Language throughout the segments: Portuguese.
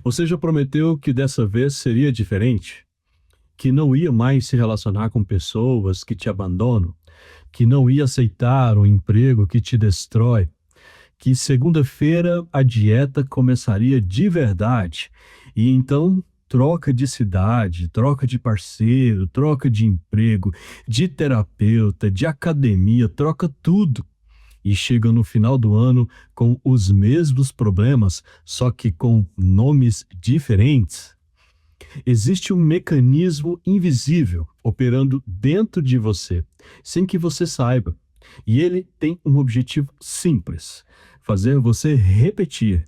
Você já prometeu que dessa vez seria diferente? Que não ia mais se relacionar com pessoas que te abandonam? Que não ia aceitar um emprego que te destrói? Que segunda-feira a dieta começaria de verdade? E então troca de cidade, troca de parceiro, troca de emprego, de terapeuta, de academia, troca tudo e chega no final do ano com os mesmos problemas, só que com nomes diferentes. Existe um mecanismo invisível operando dentro de você, sem que você saiba. E ele tem um objetivo simples: fazer você repetir.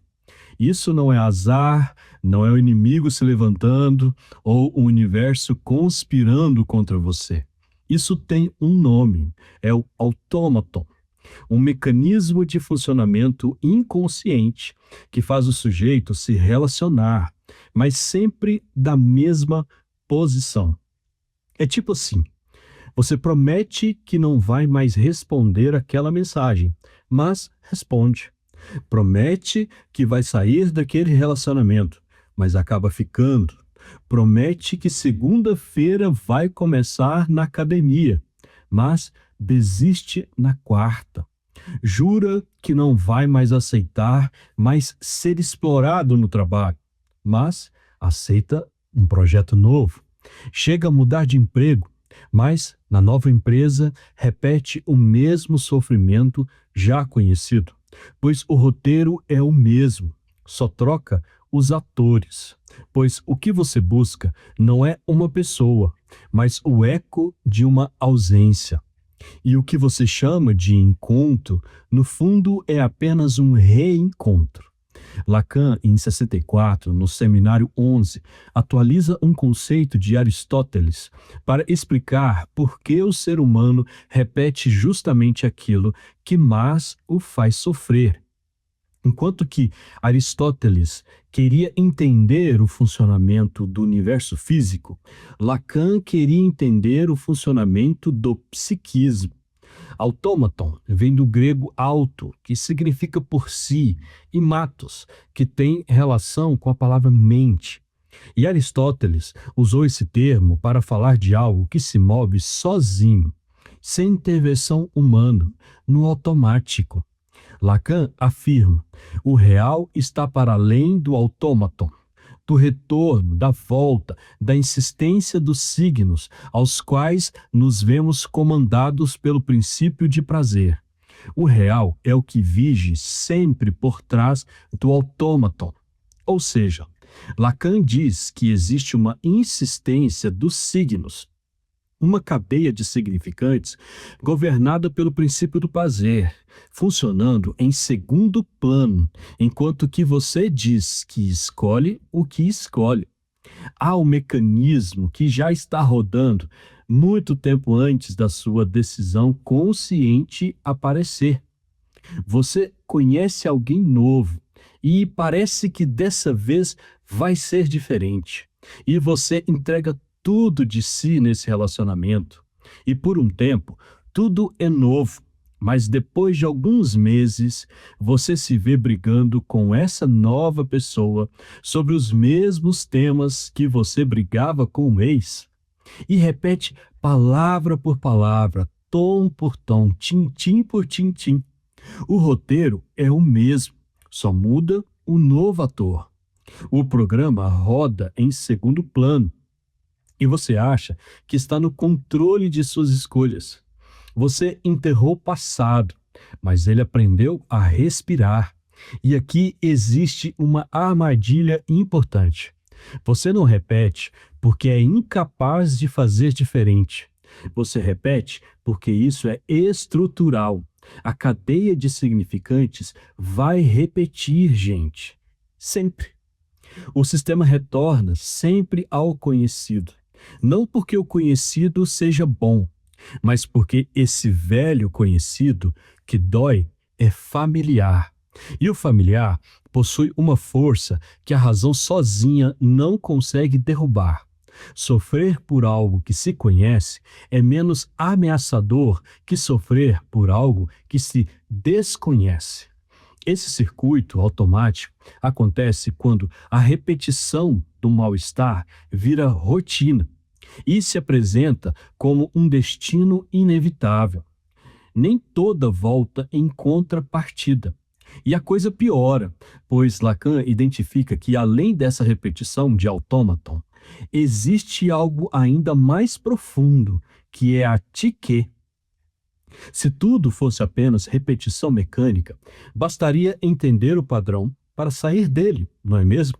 Isso não é azar, não é o inimigo se levantando ou o universo conspirando contra você. Isso tem um nome: é o autômaton, um mecanismo de funcionamento inconsciente que faz o sujeito se relacionar, mas sempre da mesma posição. É tipo assim: você promete que não vai mais responder aquela mensagem, mas responde. Promete que vai sair daquele relacionamento, mas acaba ficando. Promete que segunda-feira vai começar na academia, mas desiste na quarta. Jura que não vai mais aceitar mais ser explorado no trabalho, mas aceita um projeto novo. Chega a mudar de emprego, mas na nova empresa repete o mesmo sofrimento já conhecido, pois o roteiro é o mesmo, só troca os atores. Pois o que você busca não é uma pessoa, mas o eco de uma ausência. E o que você chama de encontro, no fundo, é apenas um reencontro. Lacan, em 64, no Seminário 11, atualiza um conceito de Aristóteles para explicar por que o ser humano repete justamente aquilo que mais o faz sofrer. Enquanto que Aristóteles queria entender o funcionamento do universo físico, Lacan queria entender o funcionamento do psiquismo. Autômaton vem do grego auto, que significa por si, e matos, que tem relação com a palavra mente. E Aristóteles usou esse termo para falar de algo que se move sozinho, sem intervenção humana, no automático. Lacan afirma: o real está para além do autômaton, do retorno, da volta, da insistência dos signos, aos quais nos vemos comandados pelo princípio de prazer. O real é o que vige sempre por trás do autômaton. Ou seja, Lacan diz que existe uma insistência dos signos, uma cadeia de significantes governada pelo princípio do prazer, funcionando em segundo plano, enquanto que você diz que escolhe o que escolhe. Há um mecanismo que já está rodando muito tempo antes da sua decisão consciente aparecer. Você conhece alguém novo e parece que dessa vez vai ser diferente. E você entrega tudo de si nesse relacionamento. E por um tempo, tudo é novo. Mas depois de alguns meses, você se vê brigando com essa nova pessoa sobre os mesmos temas que você brigava com o ex. E repete palavra por palavra, tom por tom, tintim por tintim. O roteiro é o mesmo, só muda o novo ator. O programa roda em segundo plano. E você acha que está no controle de suas escolhas. Você enterrou o passado, mas ele aprendeu a respirar. E aqui existe uma armadilha importante. Você não repete porque é incapaz de fazer diferente. Você repete porque isso é estrutural. A cadeia de significantes vai repetir, gente. Sempre. O sistema retorna sempre ao conhecido. Não porque o conhecido seja bom, mas porque esse velho conhecido que dói é familiar. E o familiar possui uma força que a razão sozinha não consegue derrubar. Sofrer por algo que se conhece é menos ameaçador que sofrer por algo que se desconhece. Esse circuito automático acontece quando a repetição do mal-estar vira rotina e se apresenta como um destino inevitável. Nem toda volta encontra partida. E a coisa piora, pois Lacan identifica que, além dessa repetição de autômaton, existe algo ainda mais profundo, que é a tique. Se tudo fosse apenas repetição mecânica, bastaria entender o padrão para sair dele, não é mesmo?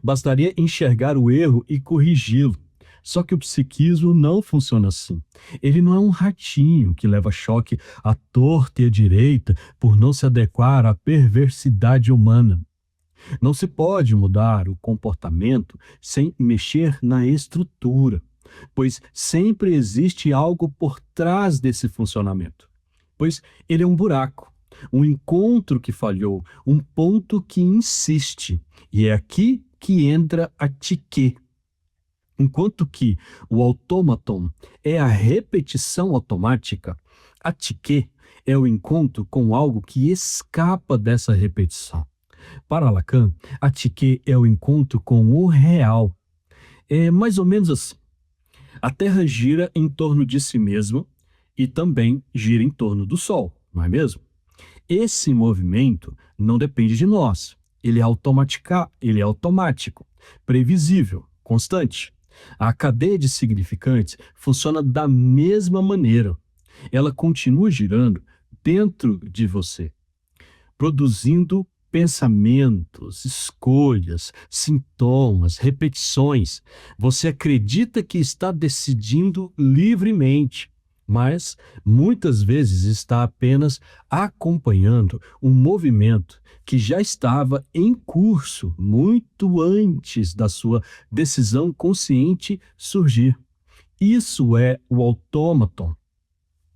Bastaria enxergar o erro e corrigi-lo. Só que o psiquismo não funciona assim. Ele não é um ratinho que leva choque à torta e à direita por não se adequar à perversidade humana. Não se pode mudar o comportamento sem mexer na estrutura, pois sempre existe algo por trás desse funcionamento. Pois ele é um buraco, um encontro que falhou, um ponto que insiste. E é aqui que entra a tique. Enquanto que o autômaton é a repetição automática, a tique é o encontro com algo que escapa dessa repetição. Para Lacan, a tique é o encontro com o real. É mais ou menos assim. A Terra gira em torno de si mesma e também gira em torno do Sol, não é mesmo? Esse movimento não depende de nós. Ele é automático, previsível, constante. A cadeia de significantes funciona da mesma maneira. Ela continua girando dentro de você, produzindo pensamentos, escolhas, sintomas, repetições. Você acredita que está decidindo livremente, mas muitas vezes está apenas acompanhando um movimento que já estava em curso muito antes da sua decisão consciente surgir. Isso é o autômaton.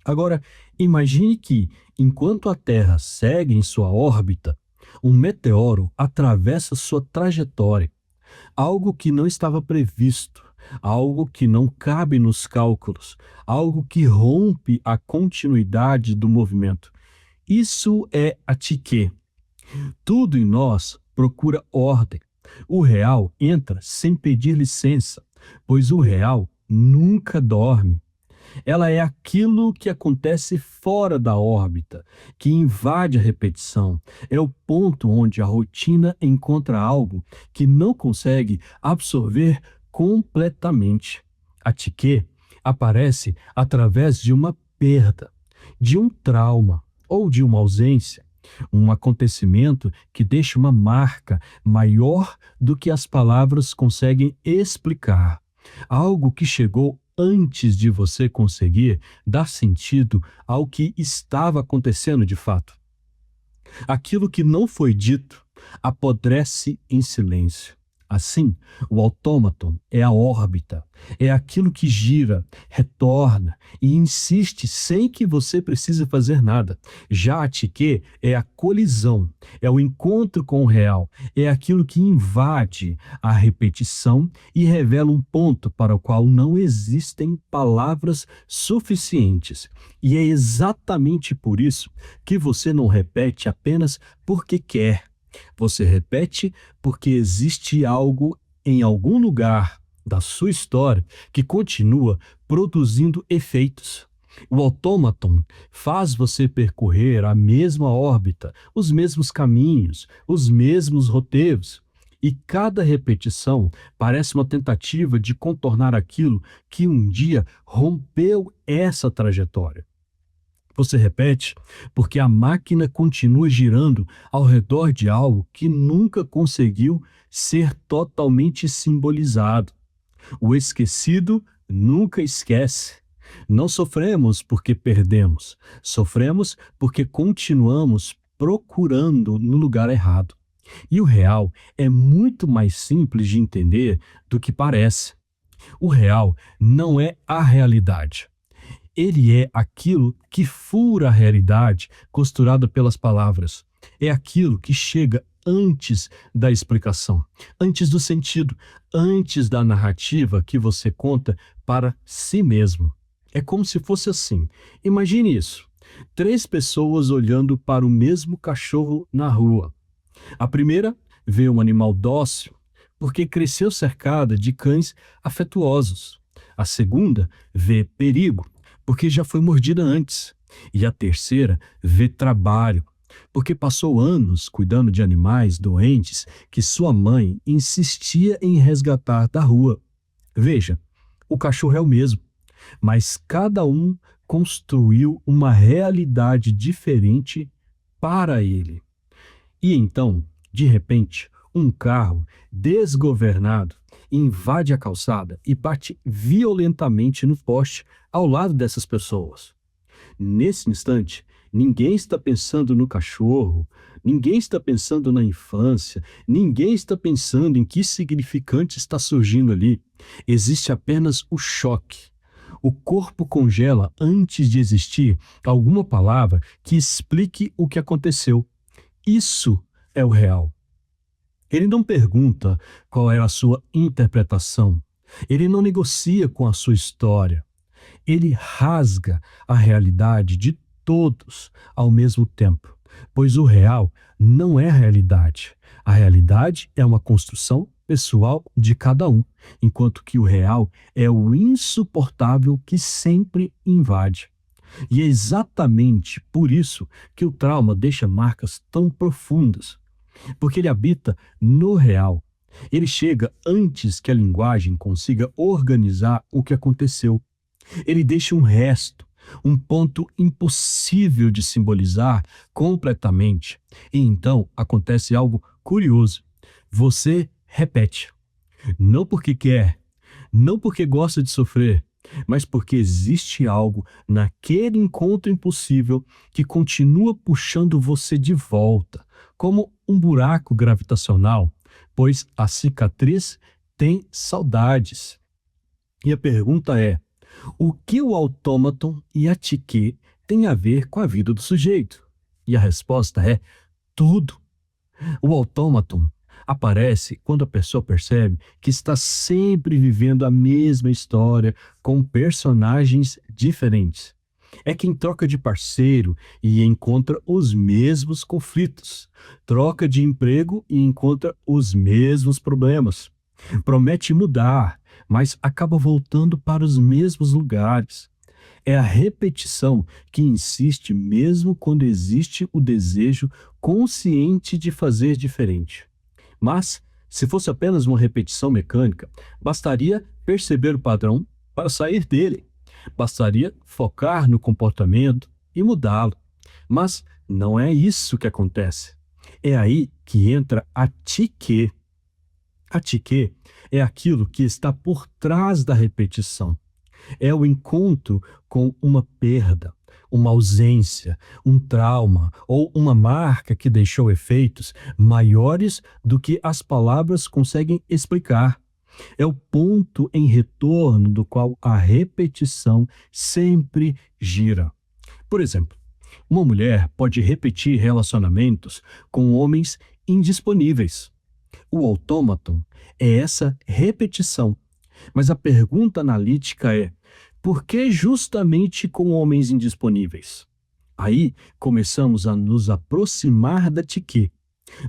Agora, imagine que, enquanto a Terra segue em sua órbita, um meteoro atravessa sua trajetória, algo que não estava previsto, algo que não cabe nos cálculos, algo que rompe a continuidade do movimento. Isso é a tique. Tudo em nós procura ordem. O real entra sem pedir licença, pois o real nunca dorme. Ela é aquilo que acontece fora da órbita, que invade a repetição. É o ponto onde a rotina encontra algo que não consegue absorver completamente. A tique aparece através de uma perda, de um trauma ou de uma ausência. Um acontecimento que deixa uma marca maior do que as palavras conseguem explicar. Algo que chegou antes de você conseguir dar sentido ao que estava acontecendo de fato. Aquilo que não foi dito apodrece em silêncio. Assim, o autômaton é a órbita, é aquilo que gira, retorna e insiste sem que você precise fazer nada. Já a tique é a colisão, é o encontro com o real, é aquilo que invade a repetição e revela um ponto para o qual não existem palavras suficientes. E é exatamente por isso que você não repete apenas porque quer. Você repete porque existe algo em algum lugar da sua história que continua produzindo efeitos. O autômaton faz você percorrer a mesma órbita, os mesmos caminhos, os mesmos roteiros. E cada repetição parece uma tentativa de contornar aquilo que um dia rompeu essa trajetória. Você repete porque a máquina continua girando ao redor de algo que nunca conseguiu ser totalmente simbolizado. O esquecido nunca esquece. Não sofremos porque perdemos, sofremos porque continuamos procurando no lugar errado. E o real é muito mais simples de entender do que parece. O real não é a realidade. Ele é aquilo que fura a realidade costurada pelas palavras. É aquilo que chega antes da explicação, antes do sentido, antes da narrativa que você conta para si mesmo. É como se fosse assim. Imagine isso. Três pessoas olhando para o mesmo cachorro na rua. A primeira vê um animal dócil porque cresceu cercada de cães afetuosos. A segunda vê perigo porque já foi mordida antes. E a terceira vê trabalho porque passou anos cuidando de animais doentes que sua mãe insistia em resgatar da rua. Veja, o cachorro é o mesmo, mas cada um construiu uma realidade diferente para ele. E então, de repente, um carro desgovernado invade a calçada e bate violentamente no poste ao lado dessas pessoas. Nesse instante, ninguém está pensando no cachorro, ninguém está pensando na infância, ninguém está pensando em que significante está surgindo ali. Existe apenas o choque. O corpo congela antes de existir alguma palavra que explique o que aconteceu. Isso é o real. Ele não pergunta qual é a sua interpretação. Ele não negocia com a sua história. Ele rasga a realidade de todos ao mesmo tempo, pois o real não é a realidade. A realidade é uma construção pessoal de cada um, enquanto que o real é o insuportável que sempre invade. E é exatamente por isso que o trauma deixa marcas tão profundas, porque ele habita no real. Ele chega antes que a linguagem consiga organizar o que aconteceu. Ele deixa um resto, um ponto impossível de simbolizar completamente. E então acontece algo curioso. Você repete, não porque quer, não porque gosta de sofrer, mas porque existe algo naquele encontro impossível que continua puxando você de volta, como um buraco gravitacional, pois a cicatriz tem saudades. E a pergunta é: o que o autômaton e a tique têm a ver com a vida do sujeito? E a resposta é tudo. O autômaton aparece quando a pessoa percebe que está sempre vivendo a mesma história com personagens diferentes. É quem troca de parceiro e encontra os mesmos conflitos. Troca de emprego e encontra os mesmos problemas. Promete mudar, mas acaba voltando para os mesmos lugares. É a repetição que insiste mesmo quando existe o desejo consciente de fazer diferente. Mas, se fosse apenas uma repetição mecânica, bastaria perceber o padrão para sair dele. Bastaria focar no comportamento e mudá-lo. Mas não é isso que acontece. É aí que entra a tique. A tique é aquilo que está por trás da repetição. É o encontro com uma perda, uma ausência, um trauma ou uma marca que deixou efeitos maiores do que as palavras conseguem explicar. É o ponto em retorno do qual a repetição sempre gira. Por exemplo, uma mulher pode repetir relacionamentos com homens indisponíveis. O autômaton é essa repetição. Mas a pergunta analítica é: por que justamente com homens indisponíveis? Aí começamos a nos aproximar da tique.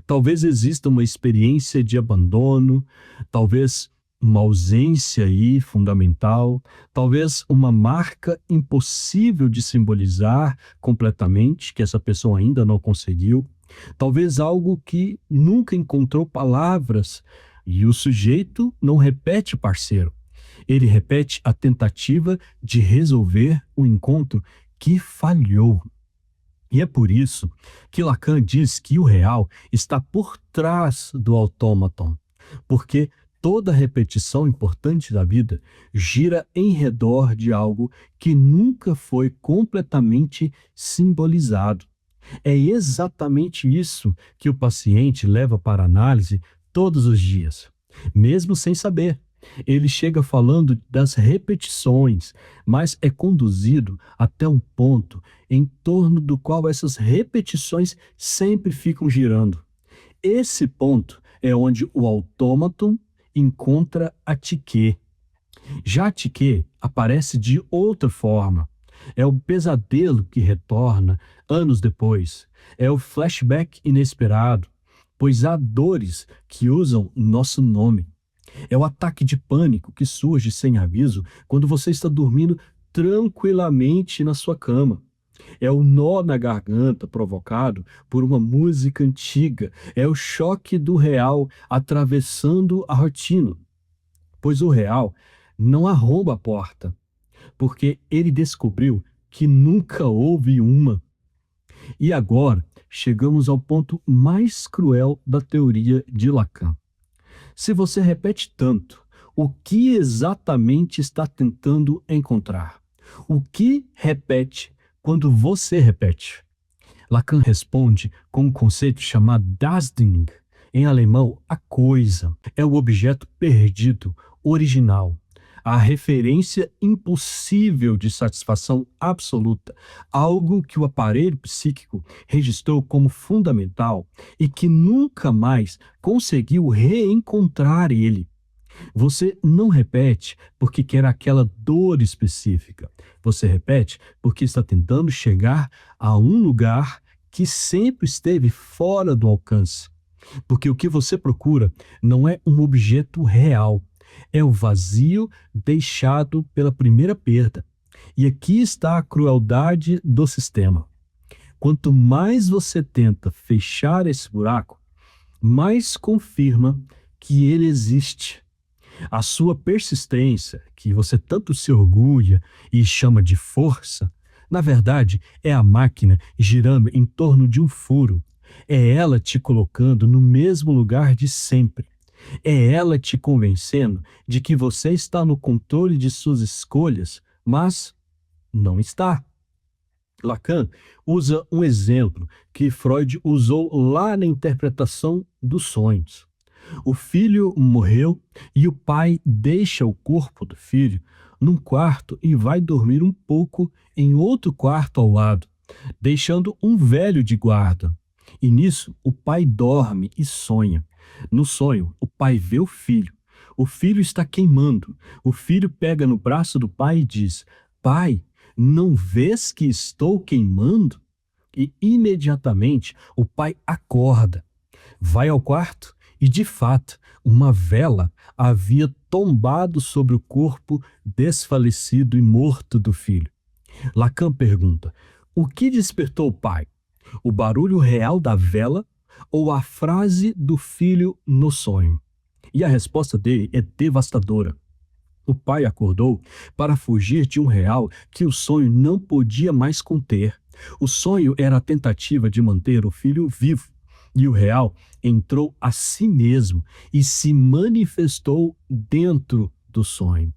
Talvez exista uma experiência de abandono, talvez uma ausência aí fundamental, talvez uma marca impossível de simbolizar completamente, que essa pessoa ainda não conseguiu, talvez algo que nunca encontrou palavras e o sujeito não repete parceiro. Ele repete a tentativa de resolver o encontro que falhou. E é por isso que Lacan diz que o real está por trás do autômaton, porque toda repetição importante da vida gira em redor de algo que nunca foi completamente simbolizado. É exatamente isso que o paciente leva para análise todos os dias, mesmo sem saber. Ele chega falando das repetições, mas é conduzido até um ponto em torno do qual essas repetições sempre ficam girando. Esse ponto é onde o autômaton encontra a tique. Já a tique aparece de outra forma. É o pesadelo que retorna anos depois. É o flashback inesperado, pois há dores que usam nosso nome. É o ataque de pânico que surge sem aviso quando você está dormindo tranquilamente na sua cama. É o nó na garganta provocado por uma música antiga. É o choque do real atravessando a rotina, pois o real não arromba a porta, porque ele descobriu que nunca houve uma. E agora chegamos ao ponto mais cruel da teoria de Lacan. Se você repete tanto, o que exatamente está tentando encontrar? O que repete quando você repete? Lacan responde com um conceito chamado das Ding. Em alemão, a coisa é o objeto perdido, original, a referência impossível de satisfação absoluta, algo que o aparelho psíquico registrou como fundamental e que nunca mais conseguiu reencontrar ele. Você não repete porque quer aquela dor específica. Você repete porque está tentando chegar a um lugar que sempre esteve fora do alcance. Porque o que você procura não é um objeto real, é o vazio deixado pela primeira perda. E aqui está a crueldade do sistema. Quanto mais você tenta fechar esse buraco, mais confirma que ele existe. A sua persistência, que você tanto se orgulha e chama de força, na verdade é a máquina girando em torno de um furo. É ela te colocando no mesmo lugar de sempre. É ela te convencendo de que você está no controle de suas escolhas, mas não está. Lacan usa um exemplo que Freud usou lá na interpretação dos sonhos. O filho morreu e o pai deixa o corpo do filho num quarto e vai dormir um pouco em outro quarto ao lado, deixando um velho de guarda. E nisso o pai dorme e sonha. No sonho, o pai vê o filho. O filho está queimando. O filho pega no braço do pai e diz: Pai, não vês que estou queimando? E imediatamente o pai acorda, vai ao quarto e, de fato, uma vela havia tombado sobre o corpo desfalecido e morto do filho. Lacan pergunta: o que despertou o pai? O barulho real da vela ou a frase do filho no sonho? E a resposta dele é devastadora. O pai acordou para fugir de um real que o sonho não podia mais conter. O sonho era a tentativa de manter o filho vivo. E o real entrou a si mesmo e se manifestou dentro do sonho.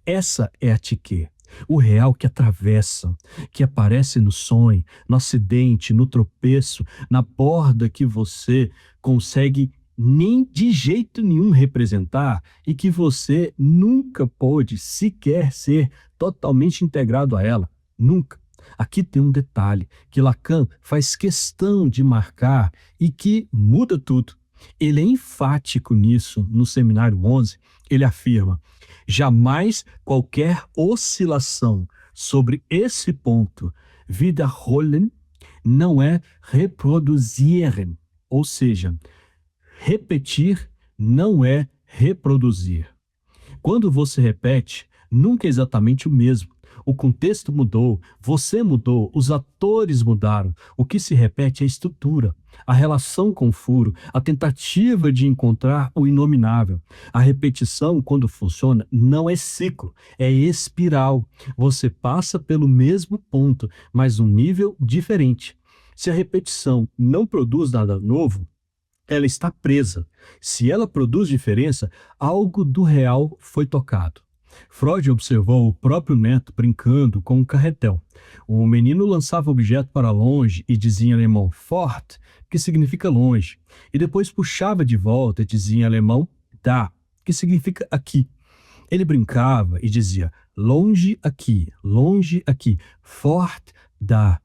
Essa é a Tchique, o real que atravessa, que aparece no sonho, no acidente, no tropeço, na borda que você consegue nem de jeito nenhum representar e que você nunca pôde sequer ser totalmente integrado a ela. Nunca. Aqui tem um detalhe que Lacan faz questão de marcar e que muda tudo. Ele é enfático nisso no Seminário 11. Ele afirma: jamais qualquer oscilação sobre esse ponto, wiederholen, não é reproduzieren, ou seja, repetir não é reproduzir. Quando você repete, nunca é exatamente o mesmo. O contexto mudou, você mudou, os atores mudaram. O que se repete é a estrutura, a relação com o furo, a tentativa de encontrar o inominável. A repetição, quando funciona, não é ciclo, é espiral. Você passa pelo mesmo ponto, mas um nível diferente. Se a repetição não produz nada novo, ela está presa. Se ela produz diferença, algo do real foi tocado. Freud observou o próprio neto brincando com um carretel. O menino lançava o objeto para longe e dizia em alemão fort, que significa longe, e depois puxava de volta e dizia em alemão da, que significa aqui. Ele brincava e dizia longe aqui, fort da.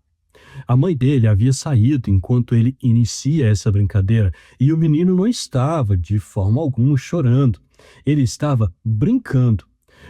A mãe dele havia saído enquanto ele inicia essa brincadeira e o menino não estava de forma alguma chorando. Ele estava brincando.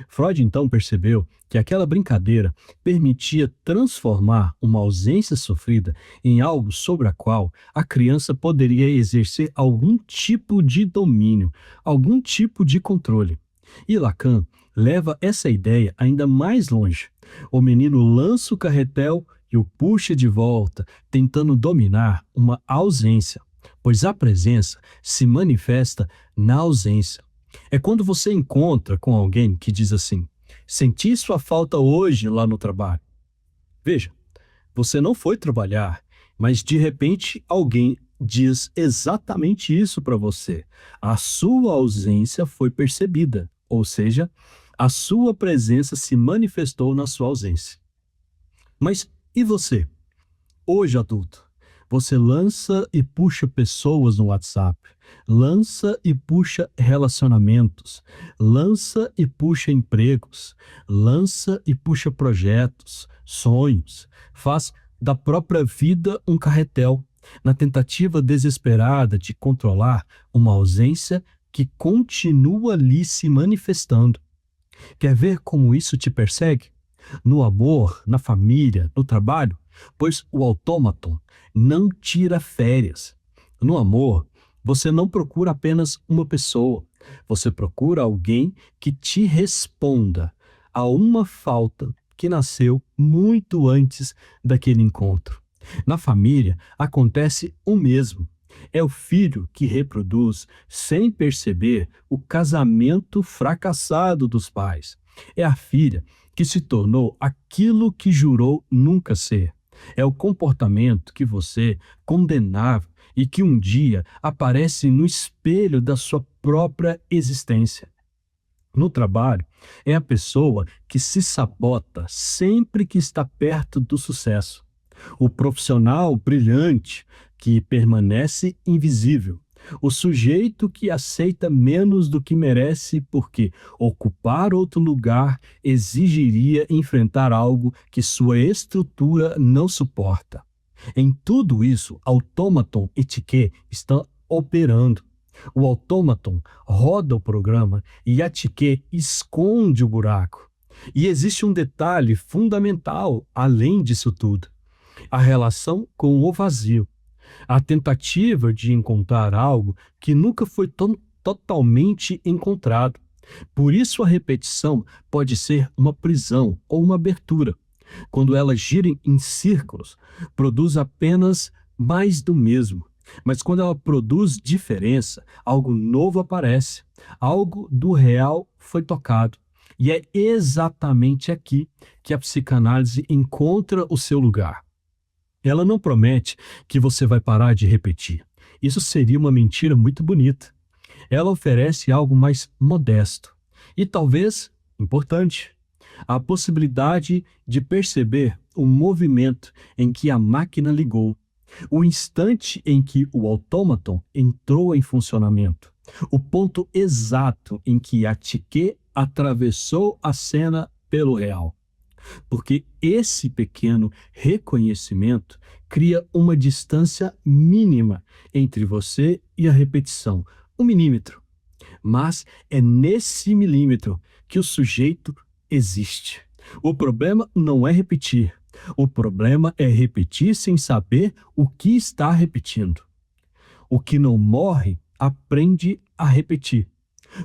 Freud então percebeu que aquela brincadeira permitia transformar uma ausência sofrida em algo sobre a qual a criança poderia exercer algum tipo de domínio, algum tipo de controle. E Lacan leva essa ideia ainda mais longe. O menino lança o carretel e o puxa de volta, tentando dominar uma ausência, pois a presença se manifesta na ausência. É quando você encontra com alguém que diz assim: senti sua falta hoje lá no trabalho. Veja, você não foi trabalhar, mas de repente alguém diz exatamente isso para você. A sua ausência foi percebida, ou seja, a sua presença se manifestou na sua ausência. Mas e você? Hoje, adulto, você lança e puxa pessoas no WhatsApp, lança e puxa relacionamentos, lança e puxa empregos, lança e puxa projetos, sonhos, faz da própria vida um carretel, na tentativa desesperada de controlar uma ausência que continua ali se manifestando. Quer ver como isso te persegue? No amor, na família, no trabalho? Pois o autômaton não tira férias. No amor, você não procura apenas uma pessoa, você procura alguém que te responda a uma falta que nasceu muito antes daquele encontro. Na família, acontece o mesmo. É o filho que reproduz, sem perceber, o casamento fracassado dos pais. É a filha que se tornou aquilo que jurou nunca ser. É o comportamento que você condenava e que um dia aparece no espelho da sua própria existência. No trabalho, é a pessoa que se sabota sempre que está perto do sucesso. O profissional brilhante que permanece invisível. O sujeito que aceita menos do que merece porque ocupar outro lugar exigiria enfrentar algo que sua estrutura não suporta. Em tudo isso, autômaton e Tiquet estão operando. O autômaton roda o programa e a Tiquet esconde o buraco. E existe um detalhe fundamental além disso tudo: a relação com o vazio. A tentativa de encontrar algo que nunca foi totalmente encontrado. Por isso a repetição pode ser uma prisão ou uma abertura. Quando ela gira em círculos, produz apenas mais do mesmo. Mas quando ela produz diferença, algo novo aparece, algo do real foi tocado. E é exatamente aqui que a psicanálise encontra o seu lugar. Ela não promete que você vai parar de repetir. Isso seria uma mentira muito bonita. Ela oferece algo mais modesto e talvez importante: a possibilidade de perceber o movimento em que a máquina ligou, o instante em que o autômaton entrou em funcionamento, o ponto exato em que a Tiquet atravessou a cena pelo real. Porque esse pequeno reconhecimento cria uma distância mínima entre você e a repetição, 1 milímetro. Mas é nesse milímetro que o sujeito existe. O problema não é repetir. O problema é repetir sem saber o que está repetindo. O que não morre aprende a repetir,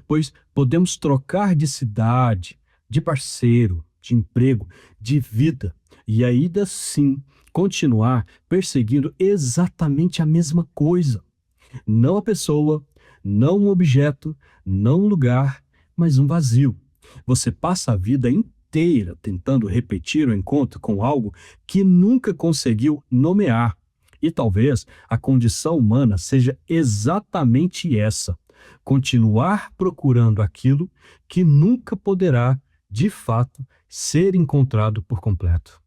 pois podemos trocar de cidade, de parceiro, de emprego, de vida, e ainda assim continuar perseguindo exatamente a mesma coisa. Não a pessoa, não um objeto, não um lugar, mas um vazio. Você passa a vida inteira tentando repetir o encontro com algo que nunca conseguiu nomear. E talvez a condição humana seja exatamente essa: continuar procurando aquilo que nunca poderá, de fato, ser encontrado por completo.